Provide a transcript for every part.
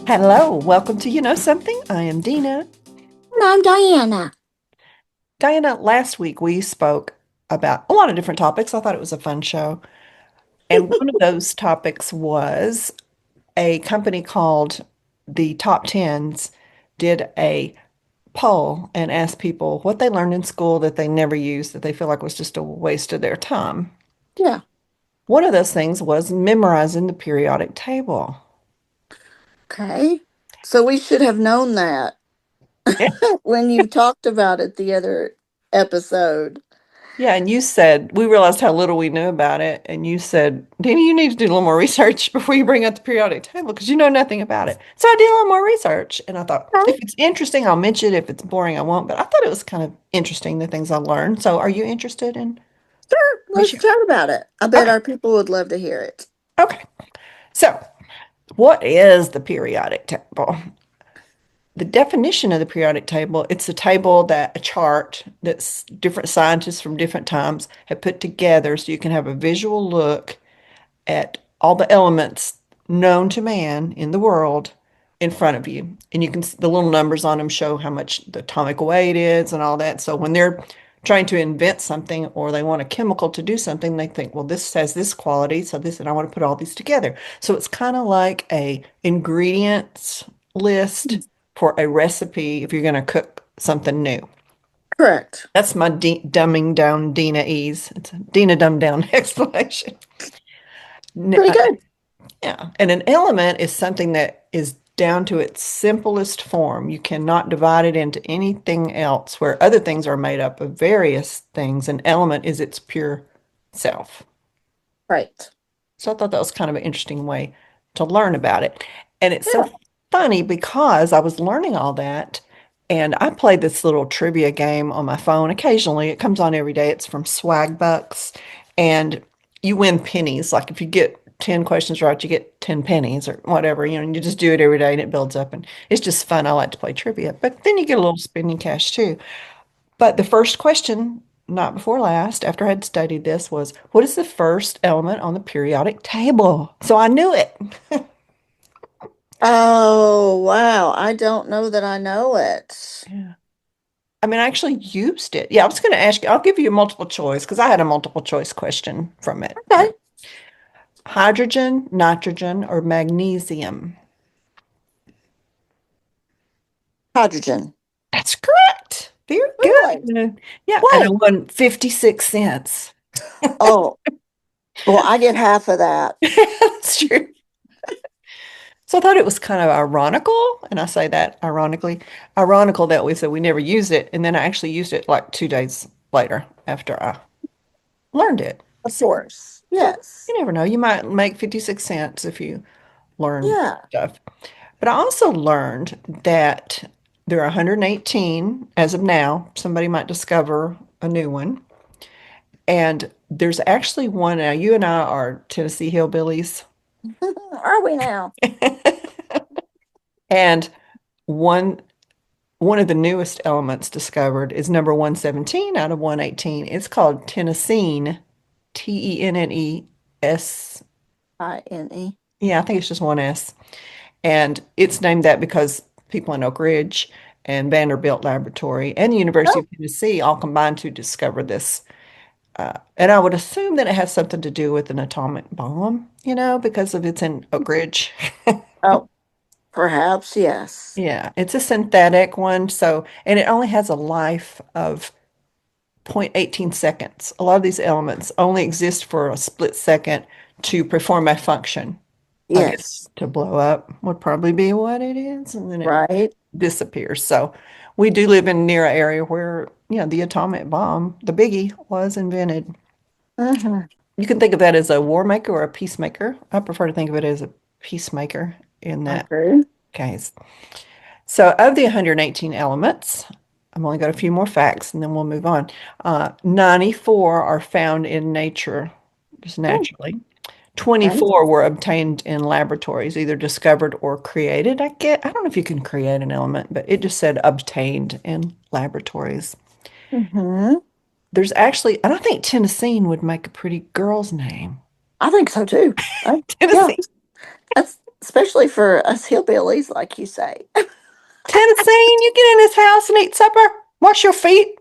Hello, welcome to You Know Something. I am Dina. And I'm Diana. Diana, last week we spoke about a lot of different topics. I thought it was a fun show. And one of those topics was a company called the Top Tens did a poll and asked people what they learned in school that they never used, that they feel like was just a waste of their time. Yeah. One of those things was memorizing the periodic table. Okay. So we should have known that when you talked about it the other episode. Yeah, and you said we realized how little we knew about it, and you said, Danny, you need to do a little more research before you bring up the periodic table because you know nothing about it. So I did a little more research, and I thought if Okay. it's interesting, I'll mention it. If it's boring, I won't. But I thought it was kind of interesting the things I learned. So are you interested in Sure. me Let's sharing? chat about it. I bet Okay, our people would love to hear it. okay. So what is the periodic table? The definition of the periodic table, it's a table that a chart that's different scientists from different times have put together so you can have a visual look at all the elements known to man in the world in front of you. And you can, the little numbers on them show how much the atomic weight is and all that. So when they're trying to invent something or they want a chemical to do something, they think, well, this has this quality, so this, and I want to put all these together. So it's kind of like a ingredients list for a recipe if you're going to cook something new. Correct. That's my dumbing down Dina ease. It's a Dina dumbed down explanation. Pretty good. Yeah. And an element is something that is down to its simplest form. You cannot divide it into anything else where other things are made up of various things. An element is its pure self. Right. So I thought that was kind of an interesting way to learn about it. And it's so Yeah. funny because I was learning all that and I played this little trivia game on my phone occasionally. It comes on every day. It's from Swag Bucks and you win pennies. Like if you get 10 questions right, you get 10 pennies or whatever, and you just do it every day and it builds up and it's just fun. I like to play trivia, but then you get a little spending cash too. But the first question, not before last, after I had studied this, was what is the first element on the periodic table? So I knew it. Oh, wow. I don't know that I know it. Yeah. I mean, I actually used it. Yeah, I was going to ask you, I'll give you a multiple choice because I had a multiple choice question from it. Okay. Hydrogen, nitrogen, or magnesium? Hydrogen. That's correct. Very Really? good. Yeah, and I Wait. won 56 cents. Oh, well, I get half of that. That's true. So I thought it was kind of ironical, and I say that ironically, ironical that we said we never used it, and then I actually used it like 2 days later after I learned it. Of So course. you Yes. never know. You might make 56 cents if you learn Yeah. stuff. But I also learned that there are 118 as of now. Somebody might discover a new one. And there's actually one. Now, you and I are Tennessee hillbillies. Are we now? And one one of the newest elements discovered is number 117 out of 118. It's called Tennessine, Tennes. INE. Yeah, I think it's just one S. And it's named that because people in Oak Ridge and Vanderbilt Laboratory and the University Oh, of Tennessee all combined to discover this. And I would assume that it has something to do with an atomic bomb, because of it's in Oak Ridge. oh, perhaps, yes. Yeah, it's a synthetic one. So, and it only has a life of 0.18 seconds. A lot of these elements only exist for a split second to perform a function. I guess Yes. to blow up would probably be what it is, and then it Right. disappears. So we do live in near an area where, the atomic bomb, the biggie, was invented. Hmm. You can think of that as a war maker or a peacemaker. I prefer to think of it as a peacemaker in that Okay. case. So, of the 118 elements, I've only got a few more facts and then we'll move on. 94 are found in nature, just Oh, naturally. okay. 24 were obtained in laboratories, either discovered or created. I don't know if you can create an element, but it just said obtained in laboratories. Hmm. There's actually, and I think Tennessee would make a pretty girl's name. I think so too. Yeah. Tennessee. That especially for us hillbillies, like you say. Tennessee, you get in this house and eat supper. Wash your feet.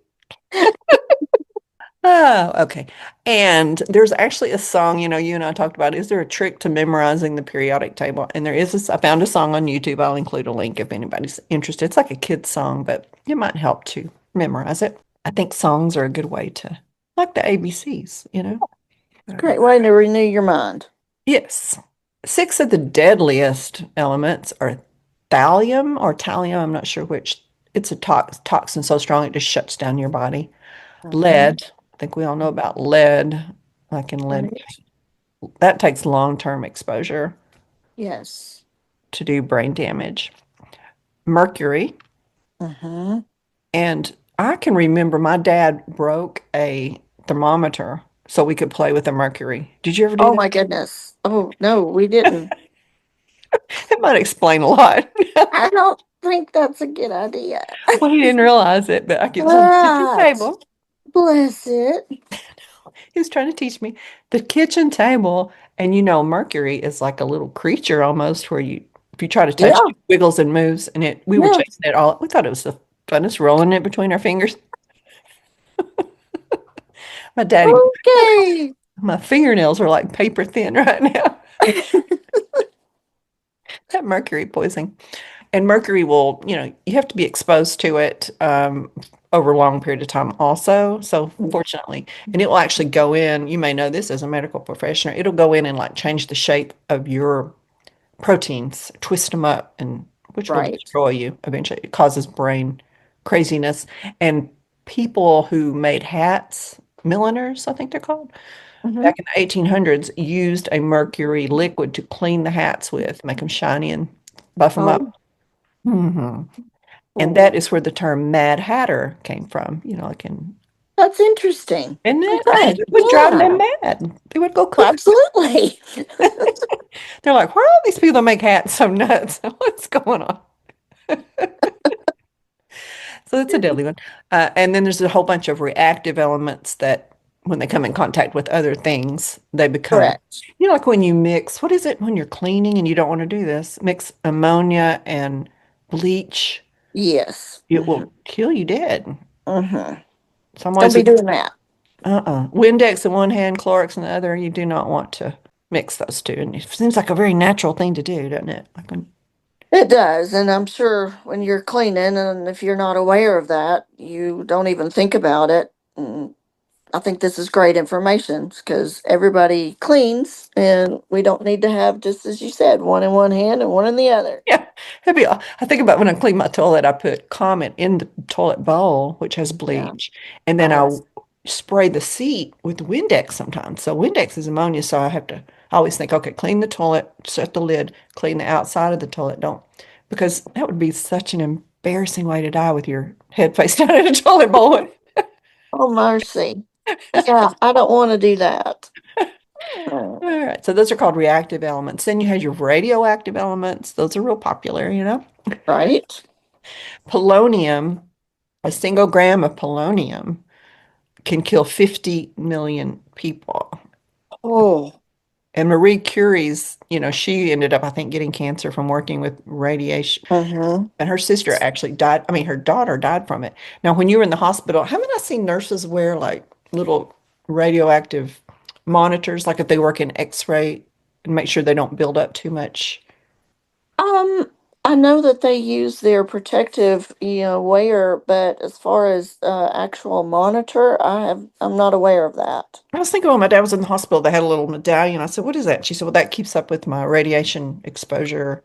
Oh, okay. And there's actually a song, you and I talked about, is there a trick to memorizing the periodic table? And there is I found a song on YouTube. I'll include a link if anybody's interested. It's like a kid's song, but it might help to memorize it. I think songs are a good way to, like the ABCs. Great way to renew your mind. Yes. Six of the deadliest elements are thallium or thallium. I'm not sure which. It's a toxin so strong it just shuts down your body. Hmm. Lead. I think we all know about lead, like in lead. Right. That takes long-term exposure Yes. to do brain damage. Mercury. Hmm. And I can remember my dad broke a thermometer so we could play with the mercury. Did you ever do Oh that? my goodness. Oh no, we didn't. It might explain a lot. I don't think that's a good idea. Well, he didn't realize it, but I could on the kitchen But table. bless it. He was trying to teach me the kitchen table, and Mercury is like a little creature almost, where if you try to touch it, Yeah. it wiggles and moves. And we were Yeah. chasing it all. We thought it was the funnest, rolling it between our fingers. My daddy, Okay. my fingernails are like paper thin right now. That mercury poisoning. And mercury will, you have to be exposed to it over a long period of time also. So fortunately, and it will actually go in, you may know this as a medical professional, it'll go in and like change the shape of your proteins, twist them up, and which will Right. destroy you eventually. It causes brain craziness. And people who made hats, milliners, I think they're called, Hmm. back in the 1800s, used a mercury liquid to clean the hats with, make them shiny and buff them up. Oh, Hmm. And that oh, is where the term Mad Hatter came from, like that's interesting. isn't it? Because Okay. it would drive them Yeah. mad. They would go cuckoo. Absolutely. They're like, why are all these people that make hats so nuts? What's going on? So it's a deadly one. And then there's a whole bunch of reactive elements that when they come in contact with other things, they become, Correct. like when you mix, what is it when you're cleaning and you don't want to do this? Mix ammonia and bleach, Yes. it Hmm. will kill you dead. Hmm. Someone Don't be said, doing that. Windex in one hand, Clorox in the other. You do not want to mix those two. And it seems like a very natural thing to do, doesn't it? Like when, It does, and I'm sure when you're cleaning, and if you're not aware of that, you don't even think about it. And I think this is great information because everybody cleans, and we don't need to have, just as you said, one in one hand and one in the other. yeah, I think about when I clean my toilet, I put Comet in the toilet bowl, which has Yeah. bleach, and then Oh, I'll spray the seat with Windex sometimes. So Windex is ammonia, so I always think, okay, clean the toilet, shut the lid, clean the outside of the toilet. Don't, because that would be such an embarrassing way to die with your head face down in a toilet bowl. oh, mercy. Yeah, I don't want to do that. Mm. All right, so those are called reactive elements. Then you have your radioactive elements. Those are real popular. Right? Polonium, a single gram of polonium can kill 50 million people. Oh, And Marie Curie's, she ended up, I think, getting cancer from working with radiation. mm-hmm. And her sister actually died. I mean, her daughter died from it. Now, when you were in the hospital, haven't I seen nurses wear like little radioactive monitors, like if they work in X-ray and make sure they don't build up too much? Um, I know that they use their protective, wear, but as far as actual monitor, I'm not aware of that. I was thinking when my dad was in the hospital, they had a little medallion. I said, "What is that?" She said, "Well, that keeps up with my radiation exposure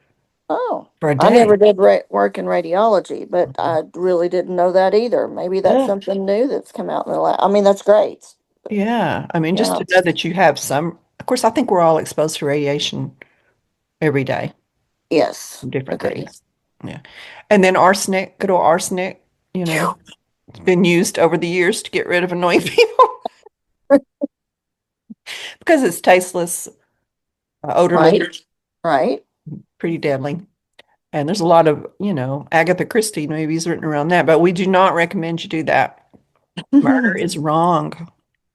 Oh, for a I day." never did work in radiology, but I really didn't know that either. Maybe that's Yeah. something new that's come out in the last. I mean, that's great. Yeah. I mean, just Yeah. to know that you have some, of course, I think we're all exposed to radiation every day Yes. from different Agree. things. Yeah. And then arsenic, good old arsenic, Phew. it's been used over the years to get rid of annoying people because it's tasteless, odorless, Right. Right. pretty deadly. And there's a lot of, Agatha Christie movies written around that, but we do not recommend you do that. Murder is wrong.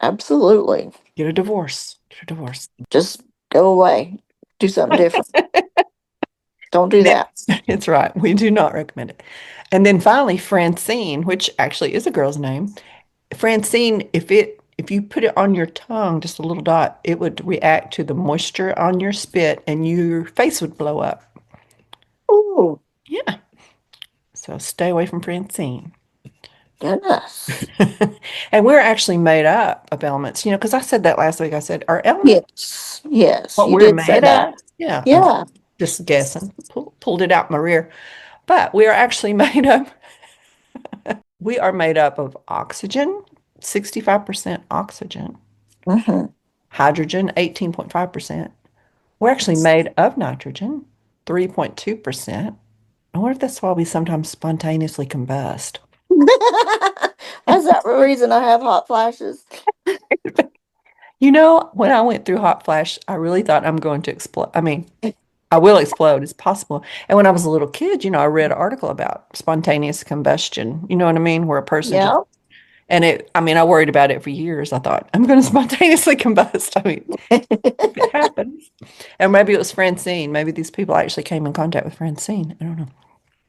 Absolutely. Get a divorce. Get a divorce. Just go away. Do something different. Don't do And that. it's right. We do not recommend it. And then finally, Francine, which actually is a girl's name. Francine, if you put it on your tongue, just a little dot, it would react to the moisture on your spit and your face would blow up. Oh, Yeah. So stay away from Francine. goodness. And we're actually made up of elements, because I said that last week. I said, are elements Yes, yes, what you we're did say made of? that. Yeah, I'm Yeah. just guessing. Pulled it out my rear. But we are actually made up. We are made up of oxygen, 65% oxygen, Hmm. hydrogen, 18.5%. We're actually made of nitrogen, 3.2%. I wonder if that's why we sometimes spontaneously combust. Is that the reason I have hot flashes? When I went through hot flash, I really thought I'm going to explode. I mean, I will explode. It's possible. And when I was a little kid, I read an article about spontaneous combustion. You know what I mean? Where a person just, Yeah. and I mean, I worried about it for years. I thought, I'm going to spontaneously combust. I mean, if it happens. And maybe it was Francine. Maybe these people actually came in contact with Francine. I don't know.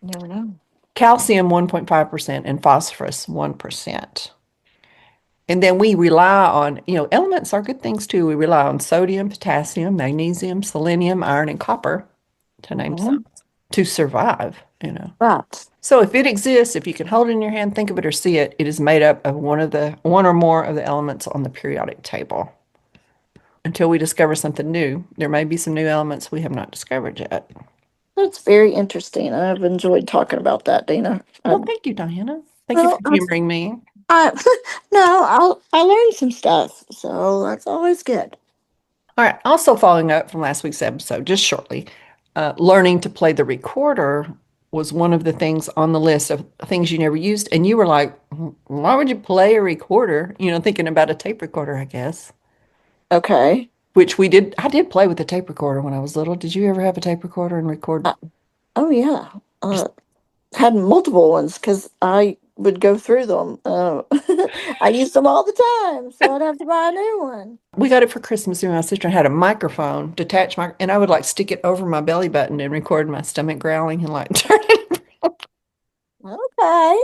Never know. Calcium, 1.5%, and phosphorus, 1%. And then we rely on, elements are good things too. We rely on sodium, potassium, magnesium, selenium, iron, and copper, to name some, Hmm. to survive. Right. So if it exists, if you can hold it in your hand, think of it or see it, it is made up of one or more of the elements on the periodic table. Until we discover something new, there may be some new elements we have not discovered yet. That's very interesting. I've enjoyed talking about that, Dana. Well, thank you, Diana. Thank you for Well, humoring me. I no, I learned some stuff, so that's always good. All right. Also, following up from last week's episode, just shortly, learning to play the recorder was one of the things on the list of things you never used. And you were like, why would you play a recorder? Thinking about a tape recorder, I guess, Okay. which we did. I did play with a tape recorder when I was little. Did you ever have a tape recorder and record? Uh, oh yeah. Just, Had multiple ones because I would go through them. I used them all the time, so I'd have to buy a new one. we got it for Christmas. And my sister had a microphone, and I would like stick it over my belly button and record my stomach growling and like turn it. Okay.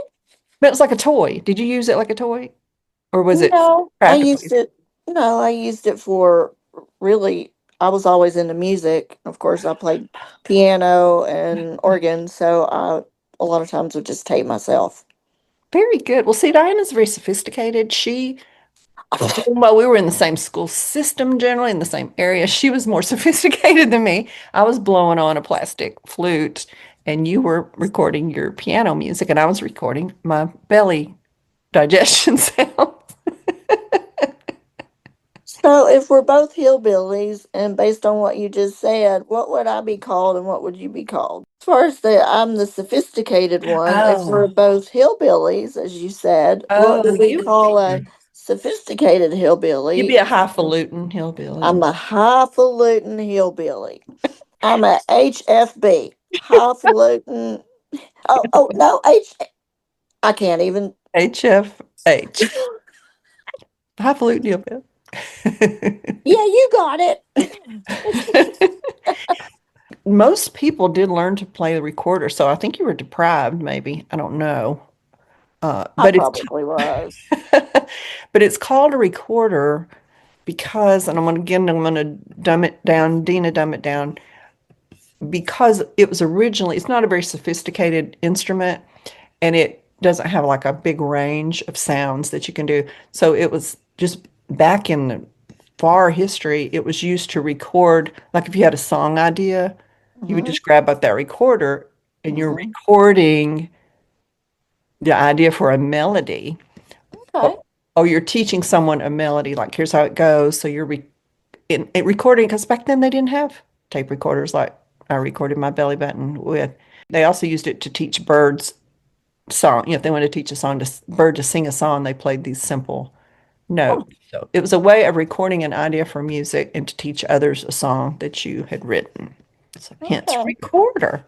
But it was like a toy. Did you use it like a toy? Or was it No, I practical? used it. No, I used it for really. I was always into music. Of course, I played piano and organ, so I a lot of times would just tape myself. Very good. Well, see, Diana's very sophisticated. Well, we were in the same school system generally in the same area. She was more sophisticated than me. I was blowing on a plastic flute, and you were recording your piano music, and I was recording my belly digestion sound. So, if we're both hillbillies, and based on what you just said, what would I be called and what would you be called? As far as I'm the sophisticated one, if we're Oh, both hillbillies, as you said, what oh, would we call a sophisticated you'd be hillbilly? a highfalutin hillbilly. I'm a highfalutin hillbilly. I'm a HFB, highfalutin. Oh, no, I can't even. HFH, highfalutin hillbilly. Yeah, you got it. Most people did learn to play the recorder, so I think you were deprived, maybe. I don't know. I But it's probably was. but it's called a recorder because, and I'm gonna dumb it down, Dina, dumb it down, because it was originally, it's not a very sophisticated instrument, and it doesn't have like a big range of sounds that you can do. So it was just back in the far history, it was used to record, like if you had a song idea, you would Hmm. just grab up that recorder and you're Hmm. recording the idea for a melody. Okay. Oh, oh, you're teaching someone a melody, like here's how it goes. So you're recording, because back then they didn't have tape recorders like I recorded my belly button with. They also used it to teach birds song. If they wanted to teach a song to bird to sing a song, they played these simple notes. Oh, So it was a way of recording an idea for music and to teach others a song that you had written. So hence okay. recorder.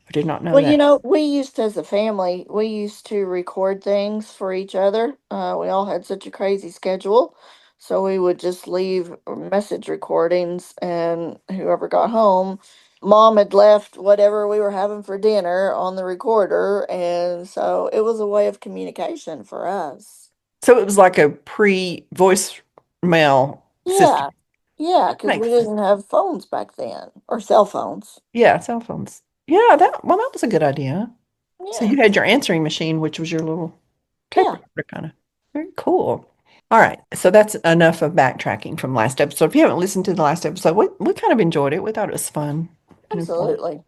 I did not know Well, that. we used as a family, we used to record things for each other. We all had such a crazy schedule. So we would just leave message recordings, and whoever got home, mom had left whatever we were having for dinner on the recorder, and so it was a way of communication for us. So it was like a pre-voice mail system. Yeah, yeah, because we Makes sense. didn't have phones back then or cell phones. Yeah, cell phones. Yeah, that was a good idea. So Yeah, you had your answering machine, which was your little tape yeah, recorder kind of. Very cool. All right. So that's enough of backtracking from last episode. If you haven't listened to the last episode, we kind of enjoyed it. We thought it was fun and informative. absolutely.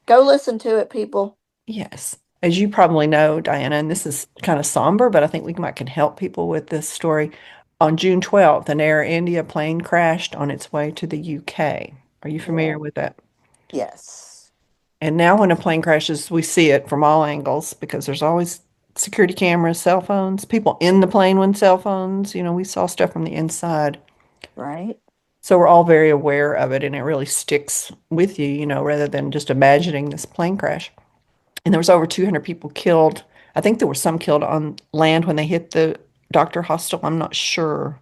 Go listen to it, people. Yes. As you probably know, Diana, and this is kind of somber, but I think we might can help people with this story. On June 12th, an Air India plane crashed on its way to the UK. Are you Yeah. familiar with that? Yes. And now when a plane crashes, we see it from all angles because there's always security cameras, cell phones, people in the plane with cell phones. We saw stuff from the inside. Right. So we're all very aware of it and it really sticks with you, rather than just imagining this plane crash. And there was over 200 people killed. I think there were some killed on land when they hit the doctor hostel. I'm not sure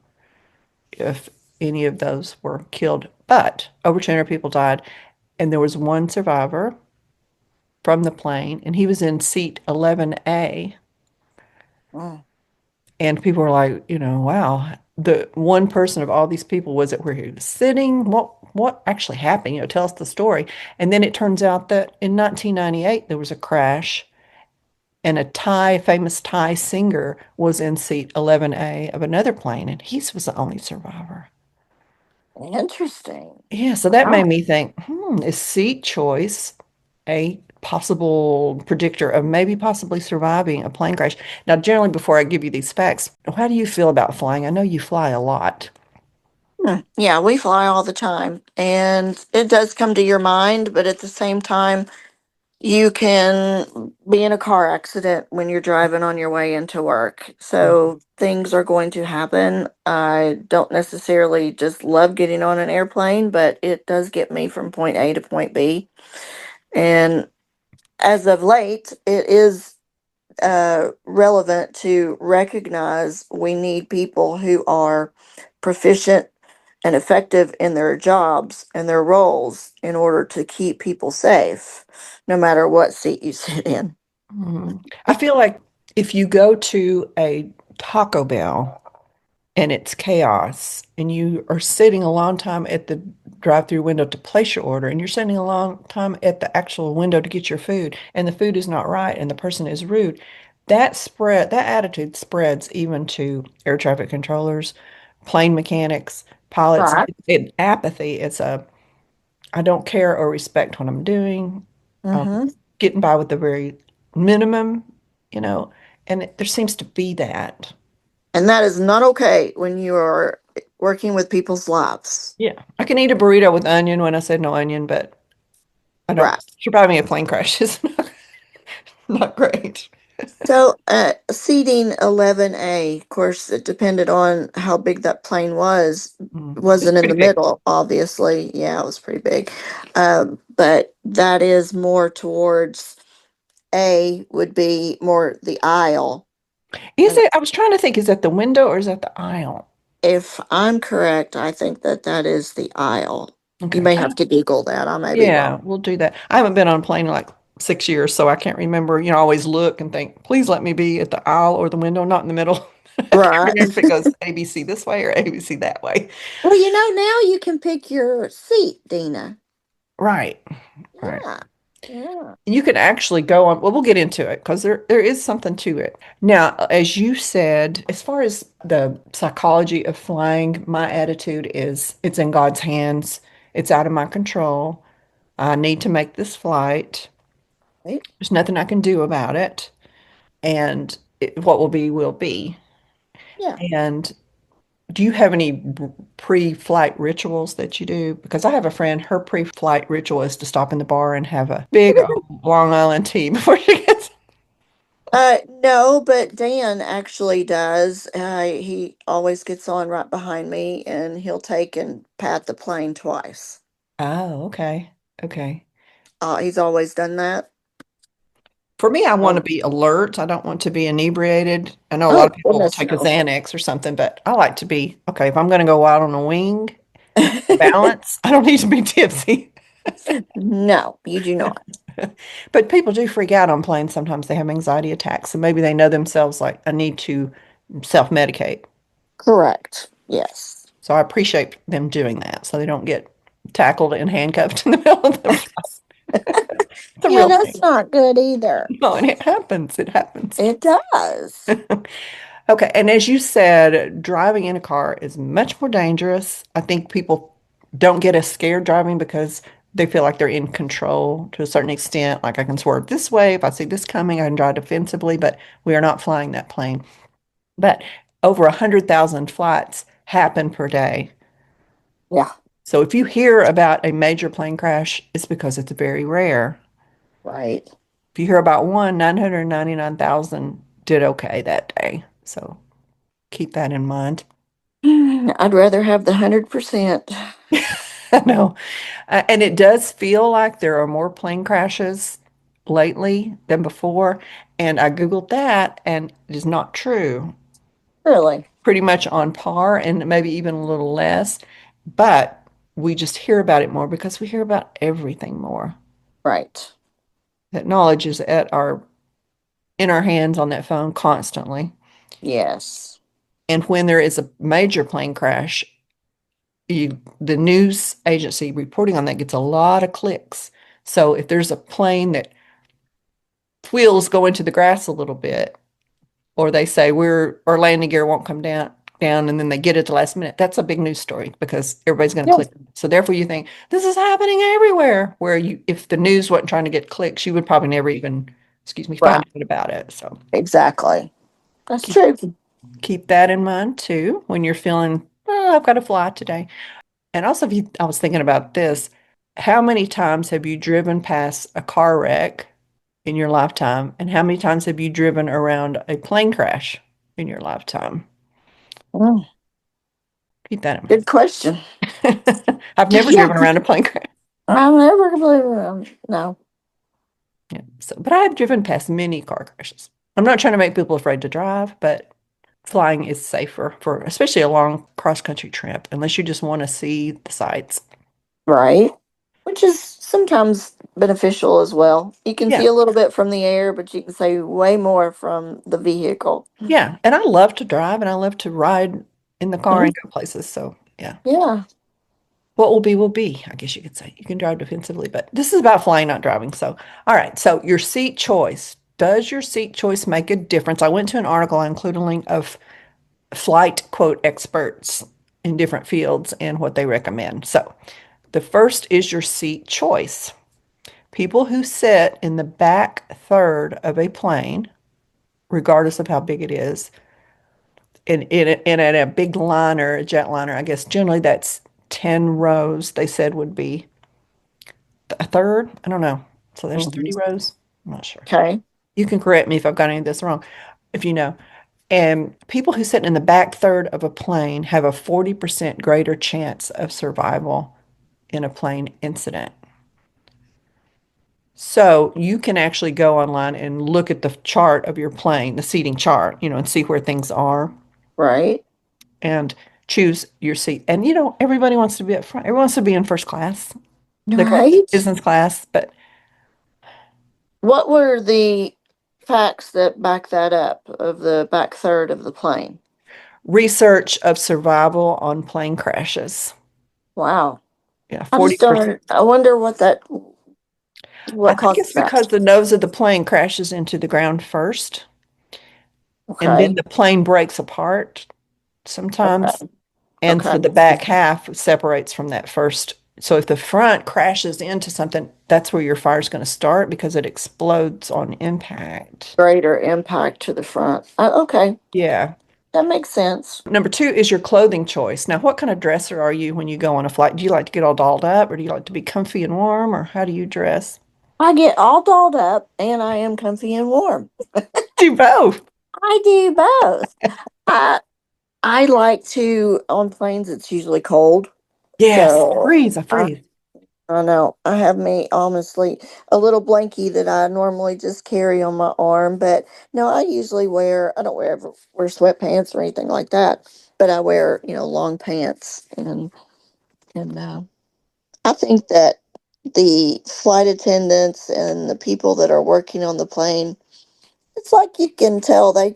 if any of those were killed, but over 200 people died. And there was one survivor from the plane, and he was in seat 11A. Mm. And people were like, wow, the one person of all these people, was it where he was sitting? What actually happened? Tell us the story. And then it turns out that in 1998 there was a crash, and famous Thai singer was in seat 11A of another plane, and he was the only survivor. Interesting. Yeah, so that made Wow. me think, is seat choice a possible predictor of maybe possibly surviving a plane crash? Now, generally, before I give you these facts, how do you feel about flying? I know you fly a lot. Yeah, we fly all the time, and it does come to your mind, but at the same time, you can be in a car accident when you're driving on your way into work. So things are going to happen. I don't necessarily just love getting on an airplane, but it does get me from point A to point B. And as of late, it is relevant to recognize we need people who are proficient and effective in their jobs and their roles in order to keep people safe, no matter what seat you sit in. I feel like if you go to a Taco Bell and it's chaos and you are sitting a long time at the drive-through window to place your order and you're sitting a long time at the actual window to get your food and the food is not right and the person is rude, that attitude spreads even to air traffic controllers, plane mechanics, pilots. Right. Apathy. It's a I don't care or respect what I'm doing. I'm Mm-hmm. getting by with the very minimum, you know, and there seems to be that. And that is not okay when you are working with people's lives. Yeah. I can eat a burrito with onion when I said no onion, but I don't Right. surviving a plane crash is not great. So, seating 11A, of course, it depended on how big that plane was. It's Wasn't in the pretty big. middle, obviously. Yeah, it was pretty big. But that is more towards A, would be more the aisle. Is And it? I was trying to think, is that the window or is that the aisle? if I'm correct, I think that that is the aisle. You Okay. may have to Google that. I may be Yeah, wrong. we'll do that. I haven't been on a plane in like 6 years, so I can't remember. I always look and think, please let me be at the aisle or the window, not in the middle. I can't Right. remember if it goes ABC this way or ABC that way. Well, now you can pick your seat, Dina. Right, right. Yeah. Yeah. You can actually go on, well, we'll get into it because there is something to it. Now, as you said, as far as the psychology of flying, my attitude is it's in God's hands. It's out of my control. I need to make this flight. Right. There's nothing I can do about it. And what will be, will be. Yeah. And do you have any pre-flight rituals that you do? Because I have a friend, her pre-flight ritual is to stop in the bar and have a big old Long Island tea before she gets. No, but Dan actually does. He always gets on right behind me and he'll take and pat the plane twice. Oh, okay. Okay. He's always done that. For me, I want to Oh, be alert. I don't want to be inebriated. I know a lot oh of people will goodness, take a no. Xanax or something, but I like to be, okay, if I'm going to go out on a wing, balance, I don't need to be tipsy. No, you do not. But people do freak out on planes. Sometimes they have anxiety attacks, and maybe they know themselves like, I need to self-medicate. Correct. Yes. So I appreciate them doing that so they don't get tackled and handcuffed in the middle of the flight. It's a Yeah, real that's thing. not good either. No, and it happens. It happens. It does. Okay, and as you said, driving in a car is much more dangerous. I think people don't get as scared driving because they feel like they're in control to a certain extent. Like I can swerve this way. If I see this coming, I can drive defensively, but we are not flying that plane. But over 100,000 flights happen per day. Yeah, So if you hear about a major plane crash, it's because it's very rare. right. If you hear about one, 999,000 did okay that day. So keep that in mind. I'd rather have the 100%. No. And it does feel like there are more plane crashes lately than before. And I Googled that, and it is not true. Really? Pretty much on par and maybe even a little less. But we just hear about it more because we hear about everything more. Right. That knowledge is at our in our hands on that phone constantly. Yes. And when there is a major plane crash, the news agency reporting on that gets a lot of clicks. So if there's a plane that wheels go into the grass a little bit, or they say our landing gear won't come down, and then they get it at the last minute, that's a big news story because everybody's going to Yeah. click. So therefore, you think this is happening everywhere. Where if the news wasn't trying to get clicks, you would probably never even, excuse me, Right. find out about it. So Exactly. That's keep true. keep that in mind too when you're feeling, oh, I've got to fly today. And also, if you, I was thinking about this, how many times have you driven past a car wreck in your lifetime? And how many times have you driven around a plane crash in your lifetime? Mm, Keep that in good question. mind. I've never Yeah, driven around a plane crash. I'm never gonna believe it. No. Yeah, so, but I have driven past many car crashes. I'm not trying to make people afraid to drive, but flying is safer for especially a long cross-country trip, unless you just want to see the sights. Right. Which is sometimes beneficial as well. You can see Yeah. a little bit from the air, but you can see way more from the vehicle. Yeah, and I love to drive and I love to ride in the car Mhm. and go places. So, yeah. Yeah. What will be, I guess you could say. You can drive defensively, but this is about flying, not driving. So, all right. So, your seat choice. Does your seat choice make a difference? I went to an article, I included a link of flight quote experts in different fields and what they recommend. So, the first is your seat choice. People who sit in the back third of a plane, regardless of how big it is, in a big liner, a jetliner, I guess generally that's 10 rows, they said would be a third. I don't know. So there's Mhm. 30 rows. I'm not sure. Okay. You can correct me if I've got any of this wrong, if you know. And people who sit in the back third of a plane have a 40% greater chance of survival in a plane incident. So you can actually go online and look at the chart of your plane, the seating chart, and see where things are Right. and choose your seat. And everybody wants to be up front. Everyone wants to be in first class. They call it Right. business class, but What were the facts that back that up of the back third of the plane? research of survival on plane crashes. Wow. Yeah, I just 40%. don't, I wonder I what think it's causes that. because the nose of the plane crashes into the ground first, and then Okay. the plane breaks apart sometimes. Okay. And Okay. so the back half separates from that first. So if the front crashes into something, that's where your fire is going to start because it explodes on impact. Greater impact to the front. Okay. Yeah. That makes sense. Number two is your clothing choice. Now, what kind of dresser are you when you go on a flight? Do you like to get all dolled up or do you like to be comfy and warm or how do you dress? I get all dolled up and I am comfy and warm. Do both. I do both. I I like to on planes it's usually cold. Yes. So Freeze. I I freeze. I know. I have me honestly a little blankie that I normally just carry on my arm, but no, I don't wear sweatpants or anything like that, but I wear, long pants and I think that the flight attendants and the people that are working on the plane, it's like you can tell they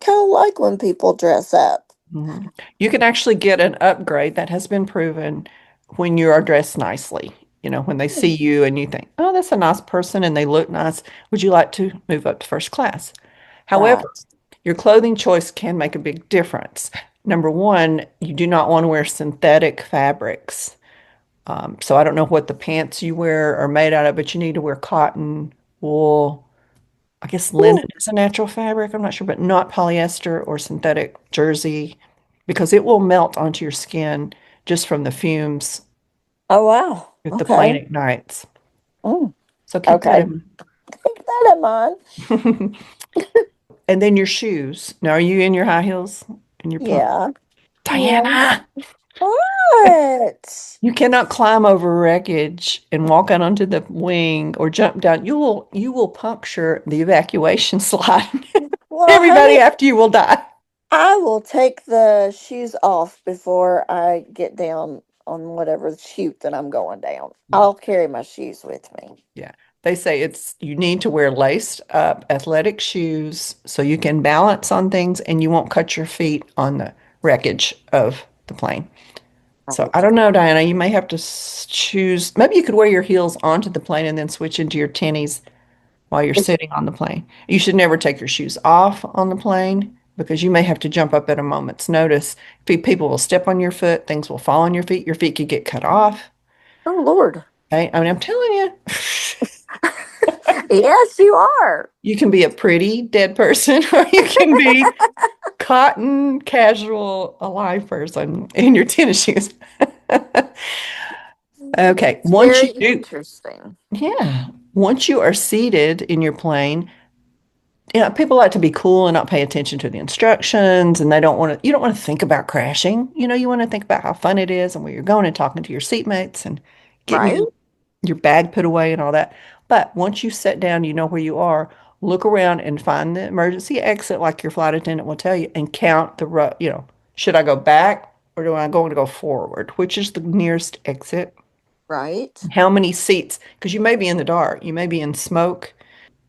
kind of like when people dress up. Mhm. You can actually get an upgrade that has been proven when you are dressed nicely. You know, when they Hmm. see you and you think, oh, that's a nice person and they look nice. Would you like to move up to first class? However, Right. your clothing choice can make a big difference. Number one, you do not want to wear synthetic fabrics. So I don't know what the pants you wear are made out of, but you need to wear cotton, wool. I guess linen Ooh. is a natural fabric. I'm not sure, but not polyester or synthetic jersey because it will melt onto your skin just from the fumes Oh, wow. if the plane Okay. ignites. Mm, So keep that okay. in Keep that in mind. mind. And then your shoes. Now, are you in your high heels and your pump? Yeah. Yeah. Diana, What? you cannot climb over wreckage and walk out onto the wing or jump down. You will puncture the evacuation slide. Well, Everybody honey, after you will die. I will take the shoes off before I get down on whatever chute that I'm going down. Yeah. I'll carry my shoes with me. Yeah. They say it's you need to wear laced up athletic shoes so you can balance on things and you won't cut your feet on the wreckage of the plane. So I Right. don't know, Diana, you may have to choose. Maybe you could wear your heels onto the plane and then switch into your tennies while you're It's sitting on the plane. You should never take your shoes off on the plane because you may have to jump up at a moment's notice. People will step on your foot, things will fall on your feet could get cut off. oh Lord. Okay? I mean, I'm telling you. Yes, you are. You can be a pretty dead person or you can be cotton, casual, alive person in your tennis shoes. Okay, It's once very you do, interesting. yeah, once you are seated in your plane, people like to be cool and not pay attention to the instructions and they don't want to, you don't want to think about crashing. You want to think about how fun it is and where you're going and talking to your seatmates and getting Right? your bag put away and all that. But once you sit down, you know where you are. Look around and find the emergency exit, like your flight attendant will tell you, and count should I go back or do I going to go forward? Which is the nearest exit? Right? How many seats? Because you may be in the dark, you may be in smoke,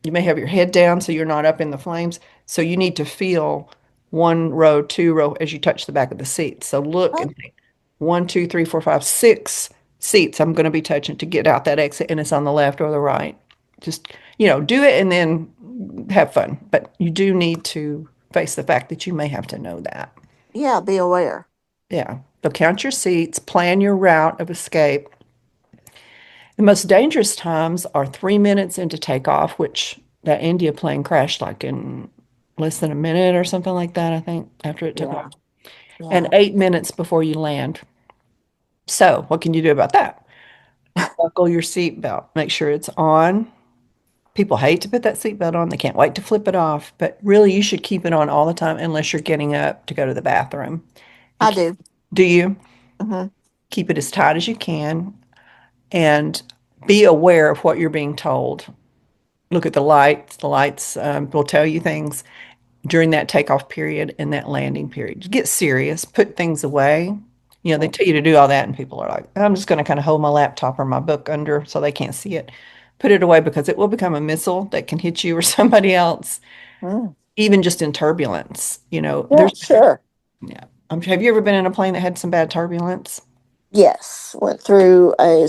you may have your head down so you're not up in the flames. So you need to feel one row, two row as you touch the back of the seat. So look Oh, and think one, two, three, four, five, six seats I'm going to be touching to get out that exit, and it's on the left or the right. Just, do it and then have fun. But you do need to face the fact that you may have to know that. yeah, be aware. Yeah. So count your seats, plan your route of escape. The most dangerous times are 3 minutes into takeoff, which that India plane crashed like in less than a minute or something like that, I think, after it took Yeah. off, and Yeah. 8 minutes before you land. So, what can you do about that? Buckle your seatbelt, make sure it's on. People hate to put that seatbelt on, they can't wait to flip it off, but really, you should keep it on all the time unless you're getting up to go to the bathroom. You I keep, do. do you Hmm. keep it as tight as you can and be aware of what you're being told. Look at the lights. The lights will tell you things during that takeoff period and that landing period. Get serious, put things away. They tell you to do all that, and people are like, I'm just going to kind of hold my laptop or my book under so they can't see it. Put it away because it will become a missile that can hit you or somebody else, Mm. even just in turbulence. Yeah, sure. Yeah. Have you ever been in a plane that had some bad turbulence? Yes, went through a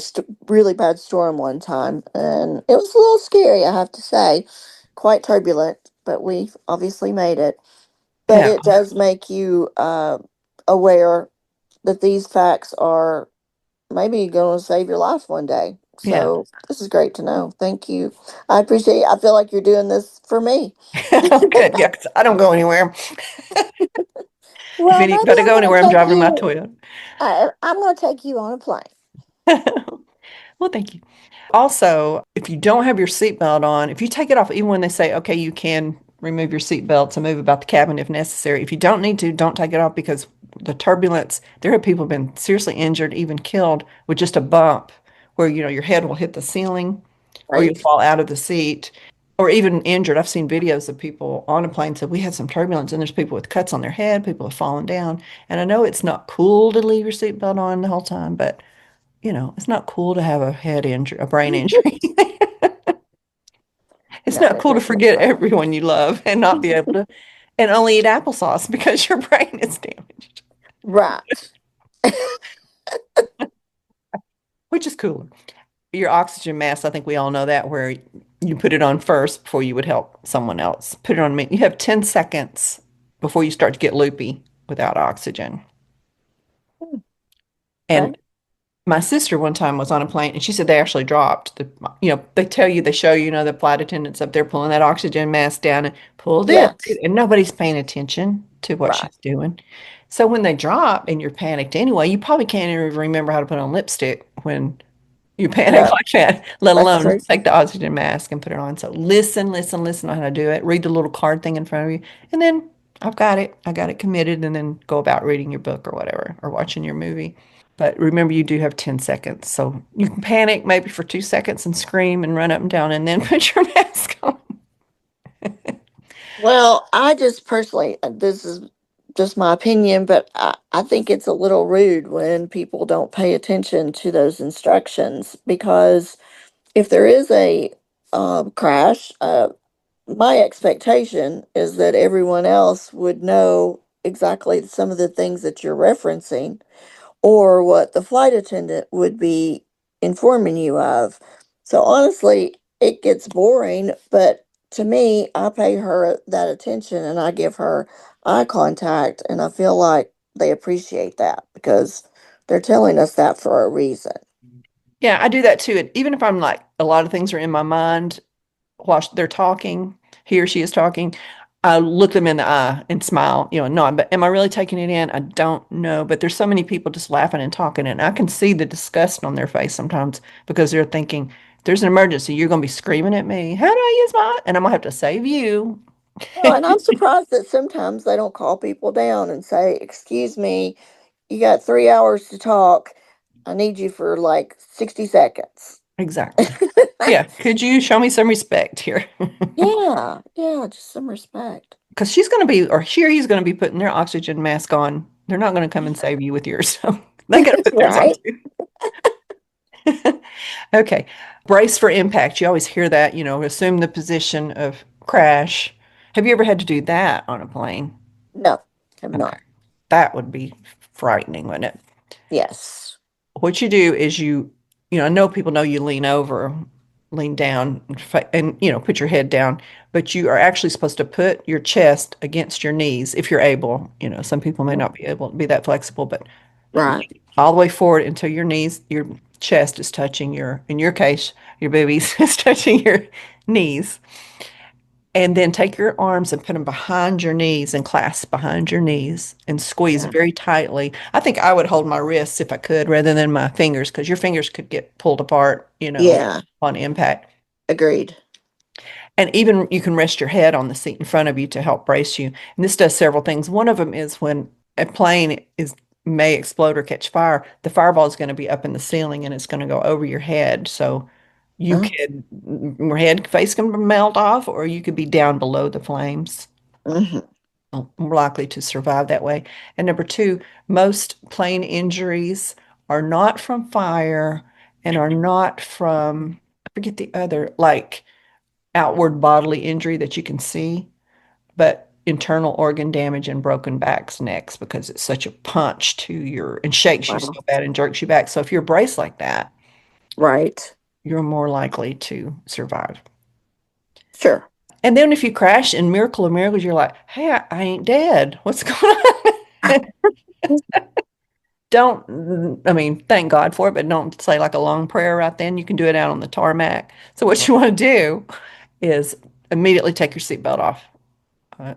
really bad storm one time, and it was a little scary, I have to say. Quite turbulent, but we obviously made it. But Yeah. it does make you aware that these facts are maybe going to save your life one day. Yeah. So this is great to know. Thank you. I appreciate it. I feel like you're doing this for me. Good. Yeah, 'cause I don't go anywhere. If Well, maybe anybody I'm go going to anywhere, I'm take driving my you. Toyota. I'm going to take you on a plane. Well, thank you. Also, if you don't have your seatbelt on, if you take it off, even when they say, okay, you can remove your seatbelt and move about the cabin if necessary. If you don't need to, don't take it off because the turbulence, there have people been seriously injured, even killed with just a bump where, your head will hit the ceiling or you'll Right? fall out of the seat or even injured. I've seen videos of people on a plane said we had some turbulence and there's people with cuts on their head, people have fallen down. And I know it's not cool to leave your seatbelt on the whole time, but it's not cool to have a head injury, a brain injury. It's No, not it cool to doesn't forget sound. everyone you love and not be able to, and only eat applesauce because your brain is damaged, Right. which is cooler. Your oxygen mask, I think we all know that, where you put it on first before you would help someone else. Put it on me. You have 10 seconds before you start to get loopy without oxygen. And Okay. my sister one time was on a plane and she said they actually dropped they tell you, they show the flight attendants up there pulling that oxygen mask down and pull this, Yes. and nobody's paying attention to what Right. she's doing. So when they drop and you're panicked anyway, you probably can't even remember how to put on lipstick when you panic No, like that, let that's alone true. take the oxygen mask and put it on. So listen, listen, listen on how to do it. Read the little card thing in front of you. And then I've got it. I got it committed. And then go about reading your book or whatever, or watching your movie. But remember, you do have 10 seconds. So you can panic maybe for 2 seconds and scream and run up and down and then put your mask on. Well, I just personally, this is just my opinion, but I think it's a little rude when people don't pay attention to those instructions because if there is a crash, my expectation is that everyone else would know exactly some of the things that you're referencing or what the flight attendant would be informing you of. So honestly, it gets boring, but to me, I pay her that attention and I give her eye contact, and I feel like they appreciate that because they're telling us that for a reason. Yeah, I do that too. And even if I'm like, a lot of things are in my mind while they're talking, he or she is talking, I look them in the eye and smile, and nod. But am I really taking it in? I don't know. But there's so many people just laughing and talking, and I can see the disgust on their face sometimes because they're thinking, if there's an emergency, you're going to be screaming at me. How do I use my? And I'm going to have to save you. Well, and I'm surprised that sometimes they don't call people down and say, "Excuse me, you got 3 hours to talk. I need you for like 60 seconds." Exactly. Yeah. Could you show me some respect here? Yeah, yeah, just some respect. Because she's going to be, or she or he's going to be putting their oxygen mask on. They're not going to come and save you with yours. So they got to put theirs on Right? too. Okay. Brace for impact. You always hear that, assume the position of crash. Have you ever had to do that on a plane? No, I'm Okay. not. That would be frightening, wouldn't it? Yes. What you do is I know people know you lean over, lean down, and, put your head down, but you are actually supposed to put your chest against your knees if you're able. Some people may not be able to be that flexible, but Right. all the way forward until your knees, your chest is touching in your case, your boobies is touching your knees. And then take your arms and put them behind your knees and clasp behind your knees and squeeze Yeah. very tightly. I think I would hold my wrists if I could rather than my fingers because your fingers could get pulled apart, Yeah. on impact. Agreed. And even you can rest your head on the seat in front of you to help brace you. And this does several things. One of them is when a plane may explode or catch fire, the fireball is going to be up in the ceiling and it's going to go over your head. So Oh. your head face can melt off, or you could be down below the flames, Hmm. more likely to survive that way. And number two, most plane injuries are not from fire and are not from, I forget the other, like outward bodily injury that you can see, but internal organ damage and broken backs next because it's such a punch to and shakes you so Wow. bad and jerks you back. So if you're braced like that, Right. you're more likely to survive. Sure. And then if you crash in Miracle of Miracles, you're like, hey, I ain't dead. What's going on? Don't, I mean, thank God for it, but don't say like a long prayer right then. You can do it out on the tarmac. So what you want to do is immediately take your seatbelt off. Uh,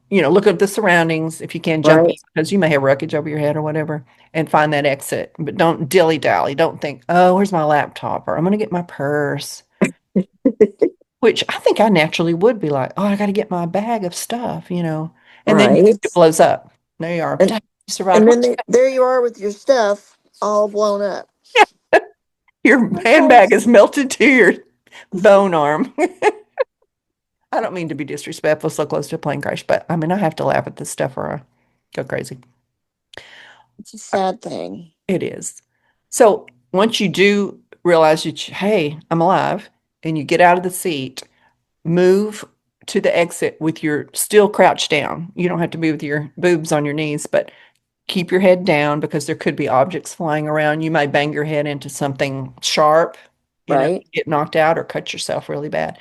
look at the surroundings if you can jump in Right. because you may have wreckage over your head or whatever, and find that exit. But don't dilly dally. Don't think, oh, where's my laptop, or I'm going to get my purse, which I think I naturally would be like, oh, I got to get my bag of stuff, and then Right. it blows up. There you are. And Dang, you survived. and then there you are with your stuff all blown up. Your Okay. handbag is melted to your bone arm. I don't mean to be disrespectful so close to a plane crash, but I mean, I have to laugh at this stuff or I go crazy. It's a sad thing. It is. So once you do realize that, hey, I'm alive, and you get out of the seat, move to the exit with your still crouched down. You don't have to be with your boobs on your knees, but keep your head down because there could be objects flying around. You might bang your head into something sharp, Right. get knocked out or cut yourself really bad.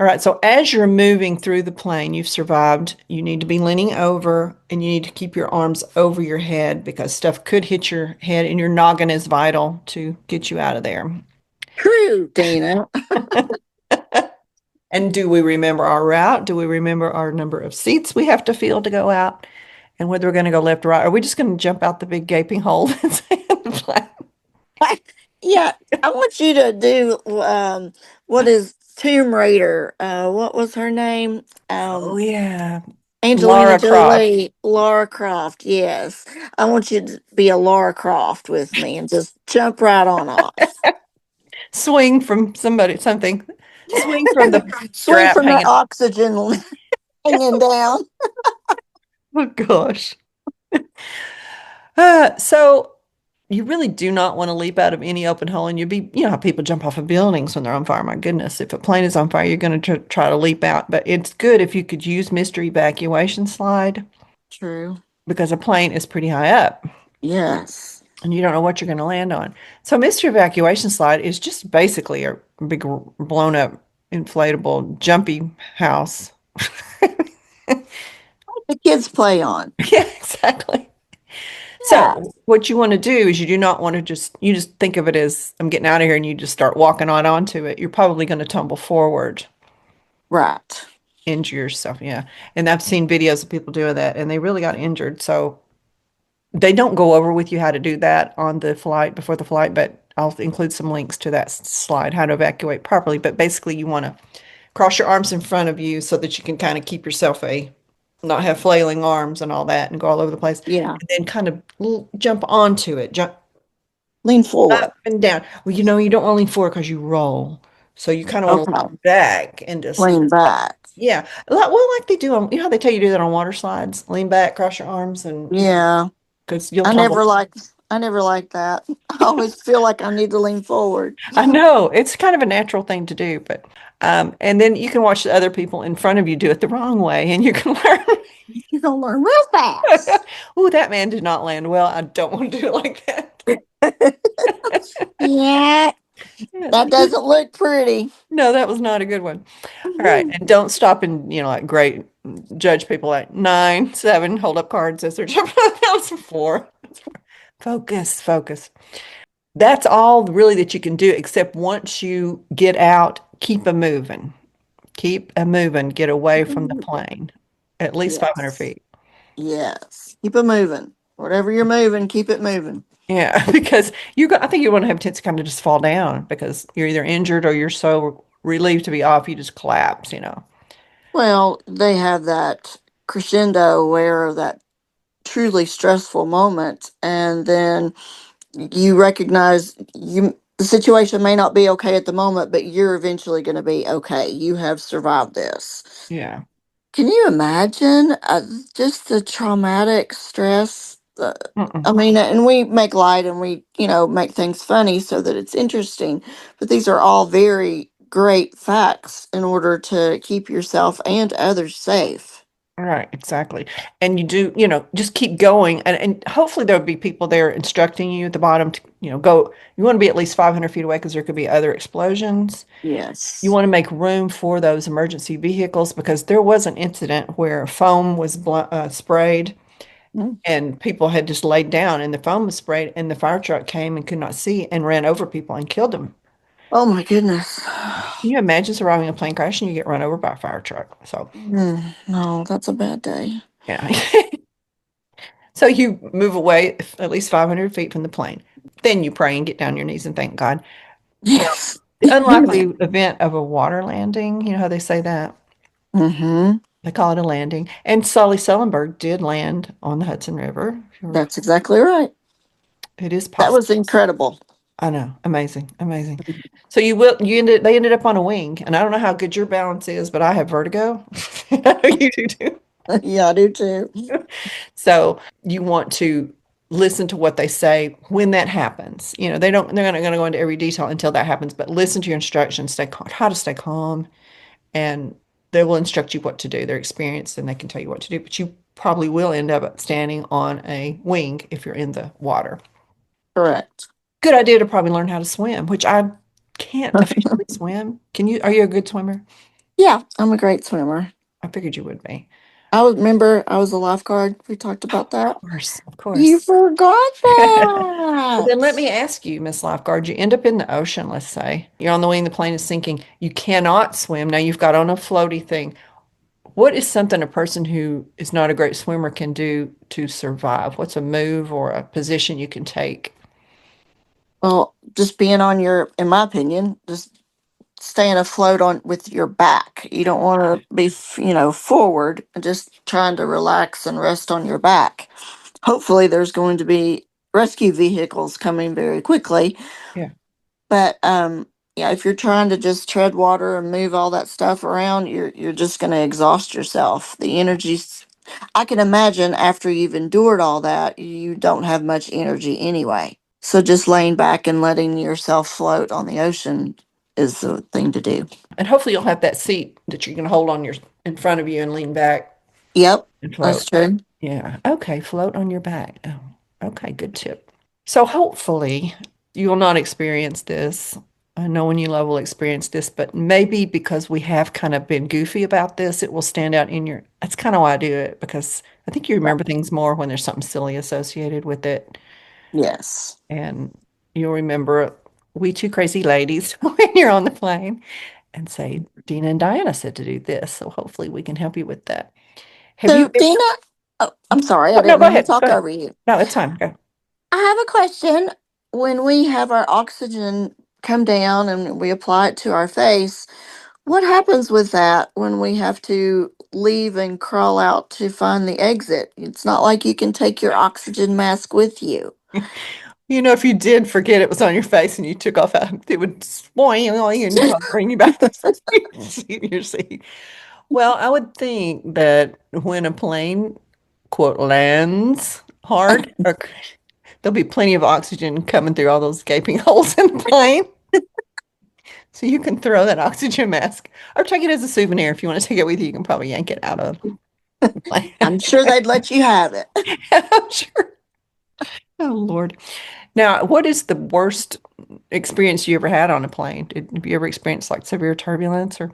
All right, so as you're moving through the plane, you've survived. You need to be leaning over and you need to keep your arms over your head because stuff could hit your head and your noggin is vital to get you out of there. True, Dana. And do we remember our route? Do we remember our number of seats we have to fill to go out? And whether we're going to go left or right? Are we just going to jump out the big gaping hole that's in the plane? Yeah, I want you to do what is Tomb Raider? What was her name? Oh, yeah. Angelina Lara Croft. Jolie, Lara Croft. Yes, I want you to be a Lara Croft with me and just jump right on off. Swing from something. Swing from the Swing strap from that hanging. oxygen hanging down. Oh, gosh. So you really do not want to leap out of any open hole, and you know how people jump off of buildings when they're on fire. My goodness, if a plane is on fire, you're going to try to leap out. But it's good if you could use mystery evacuation slide True. because a plane is pretty high up Yes. and you don't know what you're going to land on. So mystery evacuation slide is just basically a big blown up inflatable jumpy house. The kids play on. Yeah, exactly. Yeah. So what you want to do is you do not want to you just think of it as I'm getting out of here and you just start walking on onto it. You're probably going to tumble forward, Right. injure yourself. Yeah. And I've seen videos of people doing that and they really got injured. So they don't go over with you how to do that on the flight before the flight, but I'll include some links to that slide, how to evacuate properly. But basically you want to cross your arms in front of you so that you can kind of keep yourself not have flailing arms and all that and go all over the place. Yeah. And then kind of jump onto it, jump Lean forward. up and down. Well, you don't want to lean forward because you roll. So you kind of want to Okay. lean back and just, Lean back. yeah. Like they do on, how they tell you to do that on water slides? Lean back, cross your arms, and Yeah. because you'll I tumble. never liked I never liked that. I always feel like I need to lean forward. I know it's kind of a natural thing to do, but, and then you can watch the other people in front of you do it the wrong way and you can learn. You're gonna learn real fast. Oh, that man did not land well. I don't want to do it like that. Yeah, that doesn't look pretty. No, that was not a good one. All right. And don't stop and, like great judge people at 9, 7, hold up cards as they're jumping down to 4. Focus, focus. That's all really that you can do, except once you get out, keep a moving. Keep a moving. Get away from the plane. At least 500 Yes. feet. Yes. Keep it moving. Whatever you're moving, keep it moving. Yeah, because I think you want to have a chance to kind of just fall down because you're either injured or you're so relieved to be off, you just collapse. Well, they have that crescendo where that truly stressful moment, and then you recognize the situation may not be okay at the moment, but you're eventually going to be okay. You have survived this. Yeah. Can you imagine just the traumatic stress? I Mm-mm. mean, and we make light and we, make things funny so that it's interesting, but these are all very great facts in order to keep yourself and others safe. Right, exactly. And you do, just keep going. And hopefully there'll be people there instructing you at the bottom to, go. You want to be at least 500 feet away because there could be other explosions. You Yes. want to make room for those emergency vehicles because there was an incident where foam was sprayed Mm. and people had just laid down and the foam was sprayed and the fire truck came and could not see and ran over people and killed them. Oh my goodness. Can you imagine surviving a plane crash and you get run over by a fire truck? So, No, that's a bad day. yeah. So you move away at least 500 feet from the plane. Then you pray and get down on your knees and thank God. Now, Yes. the unlikely event of a water landing, you know how they say that? Mm-hmm. They call it a landing. And Sully Sullenberg did land on the Hudson River. If you recall. That's exactly right. It is That possible. was incredible. I know. Amazing. Amazing. So they ended up on a wing. And I don't know how good your balance is, but I have vertigo. I know you do too. Yeah, I do too. So you want to listen to what they say when that happens. They're not going to go into every detail until that happens, but listen to your instructions, how to stay calm, and they will instruct you what to do. They're experienced and they can tell you what to do, but you probably will end up standing on a wing if you're in the water. Correct. Good idea to probably learn how to swim, which I can't officially swim. Are you a good swimmer? Yeah, I'm a great swimmer. I figured you would be. Remember I was a lifeguard. We talked about that. Of You course. forgot Well, that. then let me ask you, Miss Lifeguard, you end up in the ocean, let's say. You're on the wing, the plane is sinking. You cannot swim. Now you've got on a floaty thing. What is something a person who is not a great swimmer can do to survive? What's a move or a position you can take? Well, just being on your, in my opinion, just staying afloat on with your back. You don't want to be, forward and just trying to relax and rest on your back. Hopefully, there's going to be rescue vehicles coming very quickly. Yeah. But yeah, if you're trying to just tread water and move all that stuff around, you're just going to exhaust yourself. The energy's I can imagine after you've endured all that, you don't have much energy anyway. So just laying back and letting yourself float on the ocean is the thing to do. And hopefully you'll have that seat that you can hold on your in front of you and lean back Yep, and that's float. true. Yeah. Okay. Float on your back. Oh, okay. Good tip. So hopefully you will not experience this. No one you love will experience this, but maybe because we have kind of been goofy about this, it will stand out in your. That's kind of why I do it because I think you remember things more when there's something silly associated with it. Yes. And you'll remember we two crazy ladies when you're on the plane and say, Dina and Diana said to do this. So hopefully we can help you with that. Have you So, Dina, oh, I'm sorry, I Oh, no, didn't go mean to ahead. Go talk ahead. over you. No, it's time. Go. I have a question. When we have our oxygen come down and we apply it to our face, what happens with that when we have to leave and crawl out to find the exit? It's not like you can take your oxygen mask with you. If you did forget it was on your face and you took off out, it would spoil and probably bring you back to your seat. Well, I would think that when a plane, quote, lands hard, there'll be plenty of oxygen coming through all those gaping holes in the plane. So you can throw that oxygen mask or take it as a souvenir. If you want to take it with you, you can probably yank it out of the plane. I'm sure they'd let you have it. I'm sure. Oh, Lord. Now, what is the worst experience you ever had on a plane? Have you ever experienced like severe turbulence or?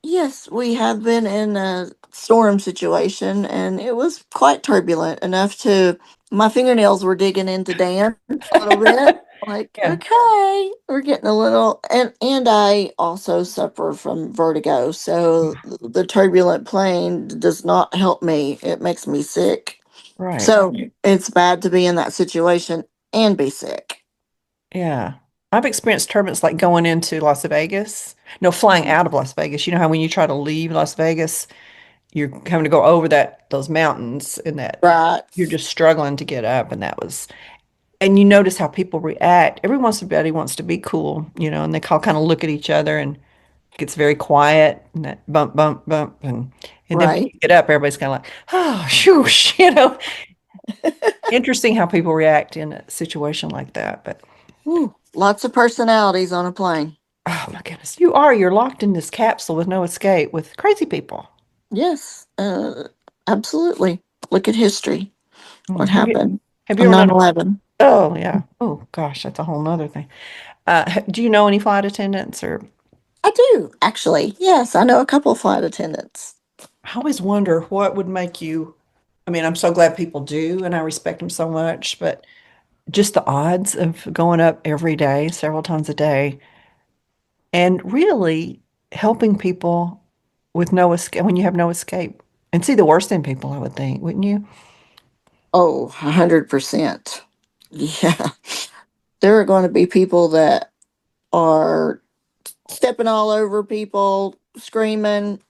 Yes, we have been in a storm situation and it was quite turbulent enough to my fingernails were digging into Dan a little bit. Like, Yeah. okay, we're getting a little and I also suffer from vertigo, so the turbulent plane does not help me. It makes me sick. Right. So it's bad to be in that situation and be sick. Yeah. I've experienced turbulence like going into Las Vegas. No, flying out of Las Vegas. You know how when you try to leave Las Vegas, you're having to go over those mountains and that Right, you're just struggling to get up. And you notice how people react. Everybody wants to be cool, and they all kind of look at each other and it gets very quiet and that bump, bump, bump. And then when right. you get up, everybody's kind of like, oh, shoosh, Interesting how people react in a situation like that. But Whew, lots of personalities on a plane. oh my goodness, you're locked in this capsule with no escape with crazy people. Yes, absolutely. Look at history. What Have you happened have you on ever 9 known? 11? Oh yeah. Oh gosh, that's a whole nother thing. Do you know any flight attendants or I do, actually. Yes, I know a couple of flight attendants. I always wonder what would make you, I mean, I'm so glad people do and I respect them so much, but just the odds of going up every day, several times a day, and really helping people with no escape when you have no escape and see the worst in people, I would think, wouldn't you? Oh, 100%. Yeah. There are going to be people that are stepping all over people, screaming.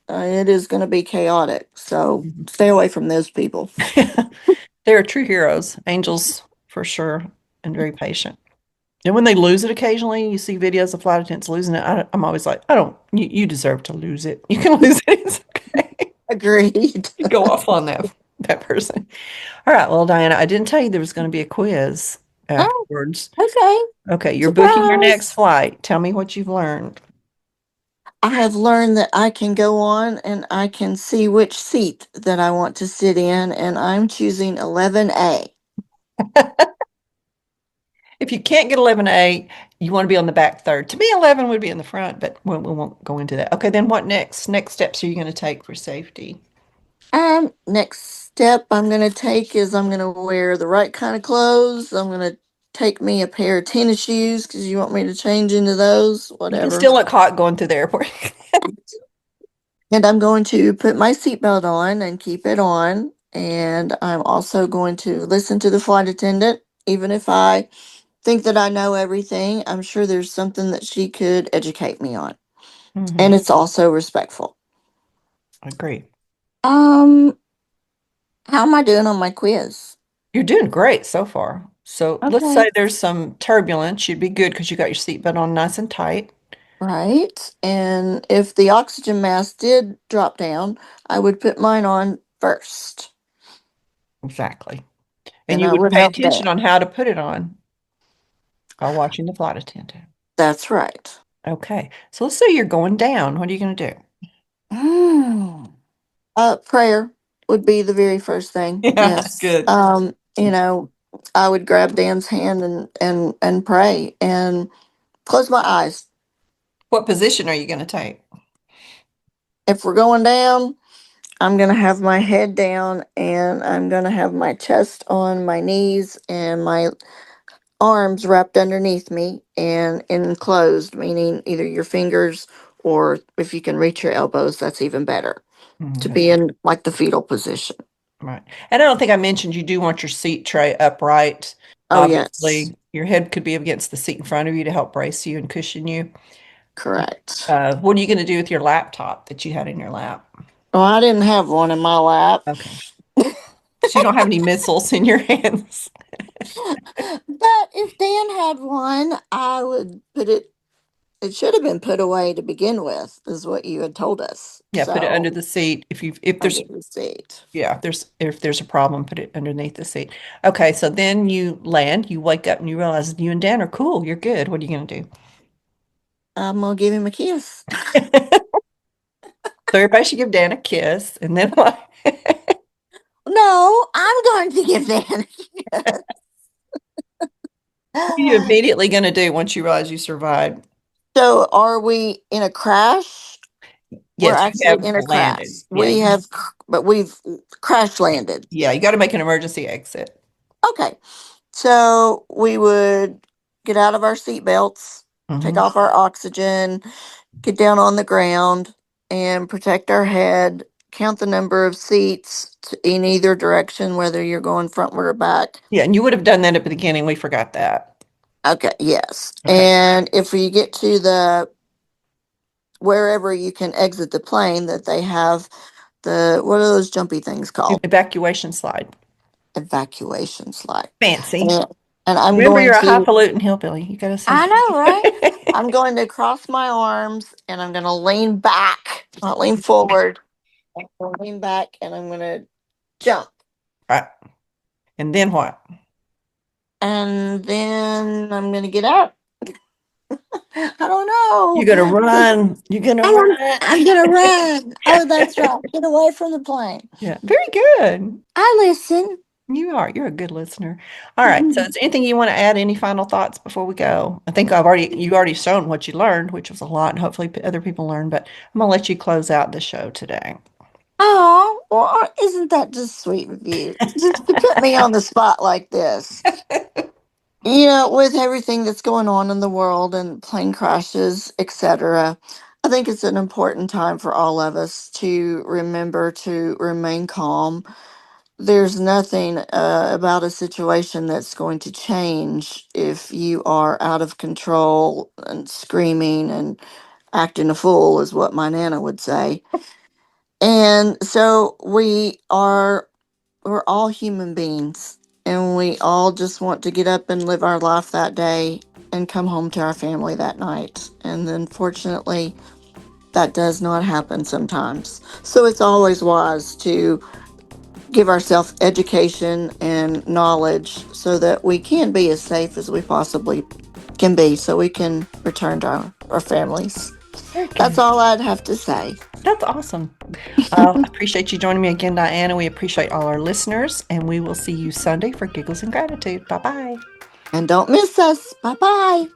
It is going to be chaotic. So Mhm. stay away from those people. They are true heroes, angels for sure, and very patient. And when they lose it occasionally, you see videos of flight attendants losing it. I'm always like, I don't, you deserve to lose it. You can lose it. It's okay. Agreed. Go off on that. that person. All right. Well, Diana, I didn't tell you there was going to be a quiz Oh, afterwards. okay. Okay, you're booking your next Surprise. flight. Tell me what you've learned. I have learned that I can go on and I can see which seat that I want to sit in, and I'm choosing 11A. If you can't get 11A, you want to be on the back third. To me, 11 would be in the front, but we won't go into that. Okay, then what next? Next steps are you going to take for safety? Next step I'm gonna take is I'm gonna wear the right kind of clothes. I'm gonna take me a pair of tennis shoes because you want me to change into those, You can whatever. still look hot going through the airport. And I'm going to put my seatbelt on and keep it on. And I'm also going to listen to the flight attendant, even if I think that I know everything. I'm sure there's something that she could educate me on. And Hmm. it's also respectful. Agree. Um, how am I doing on my quiz? You're doing great so far. So let's Okay. say there's some turbulence. You'd be good because you got your seatbelt on nice and tight. Right. And if the oxygen mask did drop down, I would put mine on first. Exactly. And Then you I would would pay help Dan. attention on how to put it on while watching the flight attendant. That's right. Okay. So let's say you're going down. What are you going to do? Mm. Prayer would be the very first thing. Yeah, Yes. good. I would grab Dan's hand and pray and close my eyes. What position are you going to take? If we're going down, I'm gonna have my head down and I'm gonna have my chest on my knees and my arms wrapped underneath me and enclosed, meaning either your fingers or if you can reach your elbows, that's even better. To Mhm, be in like the fetal position. right. And I don't think I mentioned you do want your seat tray upright. Oh, yes, Obviously, your head could be against the seat in front of you to help brace you and cushion you. correct. What are you going to do with your laptop that you had in your lap? Well, I didn't have one in my lap, Okay. So you don't have any missiles in your hands. but if Dan had one, I would put it. It should have been put away to begin with, is what you had told us. Yeah, put it under So the seat. If there's under the seat. yeah, if there's a problem, put it underneath the seat. Okay, so then you land, you wake up and you realize you and Dan are cool. You're good. What are you going I'm gonna give him a kiss. to do? So everybody should give Dan a kiss, and then what? No, I'm going to give Dan a What are you kiss. immediately going to do once you realize you survived? So are we in a crash? We're Yes, you actually have in a crash. landed. Yeah, We have, but we've crash landed. yeah, you got to make an emergency exit. Okay. So we would get out of our seat belts, take Hmm. off our oxygen, get down on the ground and protect our head, count the number of seats in either direction, whether you're going frontward or back. Yeah, and you would have done that at the beginning. We forgot that. Okay, yes. Okay. And if you get to the wherever you can exit the plane, that they have the what are those jumpy things called? Evacuation slide. Evacuation slide. Fancy. And, and I'm Remember, going you're a to, highfalutin hillbilly. You got to say. I know, right? I'm going to cross my arms and I'm going to lean back, not lean forward. I'm going to lean back and I'm going to jump. Right. And then what? And then I'm going to get up. I don't You're know. gonna run. You're gonna I'm going to run. run. Oh, that's right. Get away from the plane. Yeah, very good. I listen. You are. You're a good listener. All right. So, is there anything you want to add? Any final thoughts before we go? I think you already shown what you learned, which was a lot, and hopefully other people learned. But I'm gonna let you close out the show today. Oh, well, isn't that just sweet of you? Just to put me on the spot like this. You know, with everything that's going on in the world and plane crashes, etc., I think it's an important time for all of us to remember to remain calm. There's nothing about a situation that's going to change if you are out of control and screaming and acting a fool, is what my nana would say. And so we're all human beings and we all just want to get up and live our life that day and come home to our family that night. And unfortunately, that does not happen sometimes. So it's always wise to give ourselves education and knowledge so that we can be as safe as we possibly can be so we can return to our families. Very That's good. all I'd have to say. That's awesome. I appreciate you joining me again, Diana. We appreciate all our listeners, and we will see you Sunday for Giggles and Gratitude. Bye bye. And don't miss us. Bye bye.